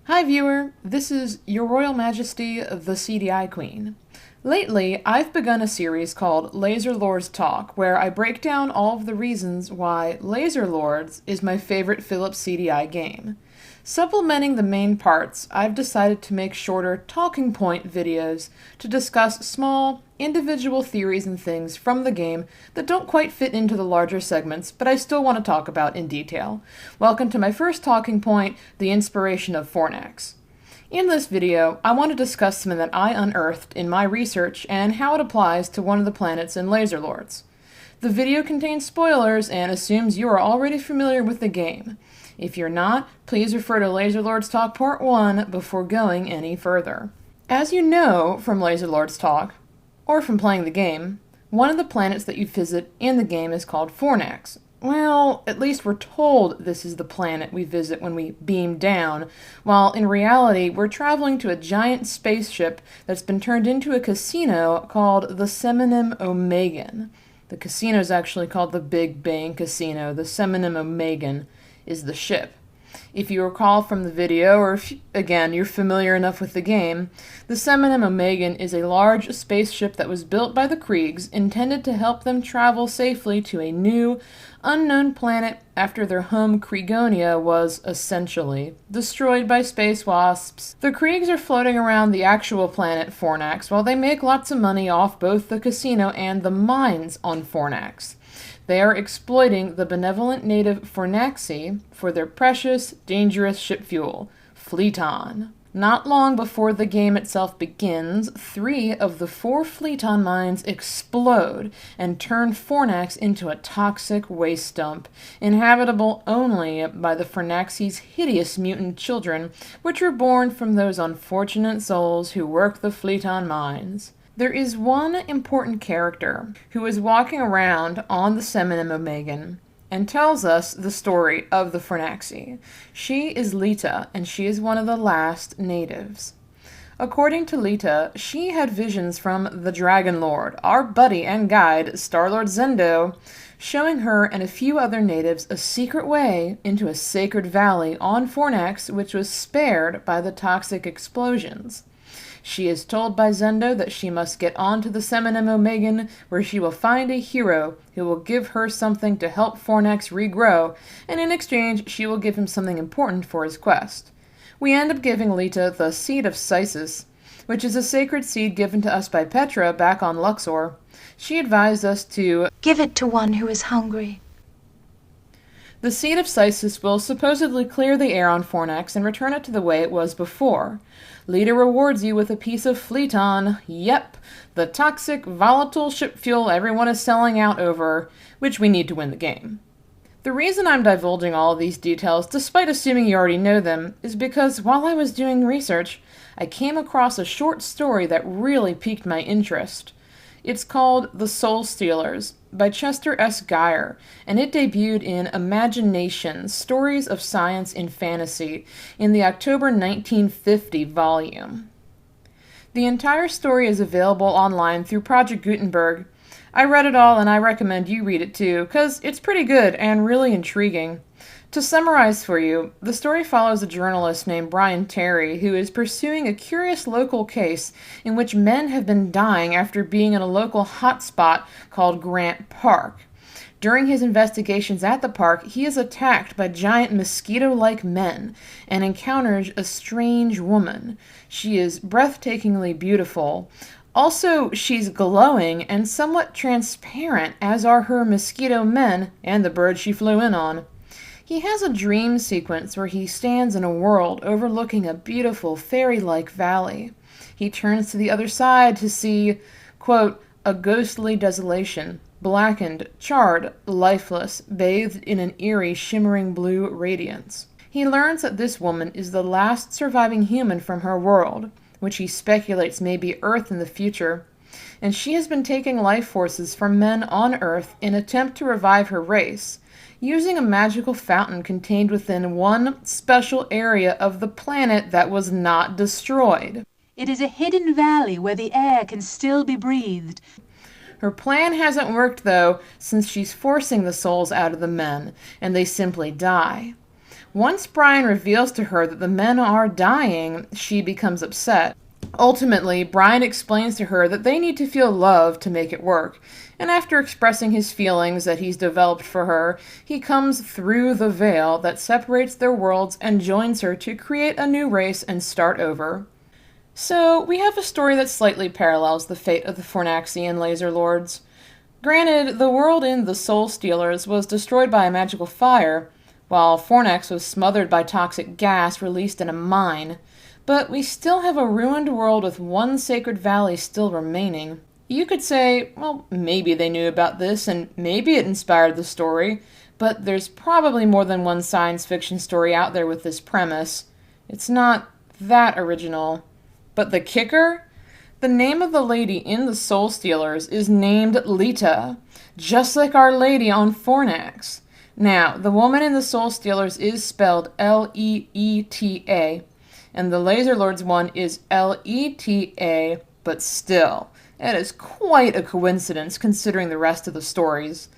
Hi viewer, this is Your Royal Majesty the CDI Queen. Lately, I've begun a series called Laser Lords Talk, where I break down all of the reasons why Laser Lords is my favorite Philips CDI game. Supplementing the main parts, I've decided to make shorter talking point videos to discuss small, individual theories and things from the game that don't quite fit into the larger segments, but I still want to talk about in detail. Welcome to my first talking point, the inspiration of Fornax. In this video, I want to discuss something that I unearthed in my research and how it applies to one of the planets in Laser Lords. The video contains spoilers and assumes you are already familiar with the game. If you're not, please refer to Laser Lords Talk Part 1 before going any further. As you know from Laser Lords Talk, or from playing the game, one of the planets that you visit in the game is called Fornax. Well, at least we're told this is the planet we visit when we beam down, while in reality we're traveling to a giant spaceship that's been turned into a casino called the Seminum Omegan. The casino is actually called the Big Bang Casino. The Seminum Omegan is the ship. If you recall from the video, or if, again, you're familiar enough with the game, the Seminum Omegan is a large spaceship that was built by the Kriegs, intended to help them travel safely to a new, unknown planet after their home Kriegonia was, essentially, destroyed by space wasps. The Kriegs are floating around the actual planet Fornax while they make lots of money off both the casino and the mines on Fornax. They are exploiting the benevolent native Fornaxi for their precious, dangerous ship fuel, Fleeton. Not long before the game itself begins, 3 of the 4 Fleeton mines explode and turn Fornax into a toxic waste dump, inhabitable only by the Fornaxi's hideous mutant children, which were born from those unfortunate souls who work the Fleeton mines. There is one important character who is walking around on the Seminum Omegan and tells us the story of the Fornaxi. She is Lita, and she is one of the last natives. According to Lita, she had visions from the Dragon Lord, our buddy and guide, Star-Lord Zendo, showing her and a few other natives a secret way into a sacred valley on Fornax which was spared by the toxic explosions. She is told by Zendo that she must get on to the Seminum Omegan, where she will find a hero who will give her something to help Fornax regrow, and in exchange she will give him something important for his quest. We end up giving Lita the Seed of Sysis, which is a sacred seed given to us by Petra back on Luxor. She advised us to give it to one who is hungry. The Seed of Sysis will supposedly clear the air on Fornax and return it to the way it was before. Lita rewards you with a piece of Fleeton, yep, the toxic, volatile ship fuel everyone is selling out over, which we need to win the game. The reason I'm divulging all of these details, despite assuming you already know them, is because while I was doing research, I came across a short story that really piqued my interest. It's called The Soul Stealers by Chester S. Geyer, and it debuted in Imagination, Stories of Science in Fantasy in the October 1950 volume. The entire story is available online through Project Gutenberg. I read it all and I recommend you read it too, because it's pretty good and really intriguing. To summarize for you, the story follows a journalist named Brian Terry who is pursuing a curious local case in which men have been dying after being in a local hotspot called Grant Park. During his investigations at the park, he is attacked by giant mosquito-like men and encounters a strange woman. She is breathtakingly beautiful. Also, she's glowing and somewhat transparent, as are her mosquito men and the bird she flew in on. He has a dream sequence where he stands in a world overlooking a beautiful fairy-like valley. He turns to the other side to see, quote, a ghostly desolation, blackened, charred, lifeless, bathed in an eerie, shimmering blue radiance. He learns that this woman is the last surviving human from her world, which he speculates may be Earth in the future, and she has been taking life forces from men on Earth in an attempt to revive her race, using a magical fountain contained within one special area of the planet that was not destroyed. It is a hidden valley where the air can still be breathed. Her plan hasn't worked, though, since she's forcing the souls out of the men, and they simply die. Once Brian reveals to her that the men are dying, she becomes upset. Ultimately, Brian explains to her that they need to feel love to make it work, and after expressing his feelings that he's developed for her, he comes through the veil that separates their worlds and joins her to create a new race and start over. So, we have a story that slightly parallels the fate of the Fornaxian laser lords. Granted, the world in The Soul Stealers was destroyed by a magical fire, while Fornax was smothered by toxic gas released in a mine, but we still have a ruined world with one sacred valley still remaining. You could say, well, maybe they knew about this, and maybe it inspired the story, but there's probably more than one science fiction story out there with this premise. It's not that original. But the kicker? The name of the lady in The Soul Stealers is named Lita, just like Our Lady on Fornax. Now, the woman in The Soul Stealers is spelled Leeta, and the Laser Lords one is Leta, but still, it is quite a coincidence considering the rest of the stories.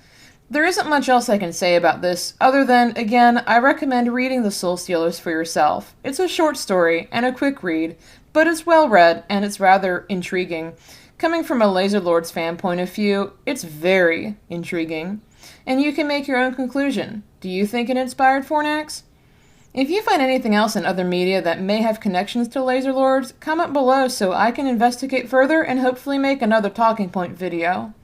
There isn't much else I can say about this, other than, again, I recommend reading The Soul Stealers for yourself. It's a short story and a quick read, but it's well read and it's rather intriguing. Coming from a Laser Lords fan point of view, it's very intriguing. And you can make your own conclusion. Do you think it inspired Fornax? If you find anything else in other media that may have connections to Laser Lords, comment below so I can investigate further and hopefully make another talking point video.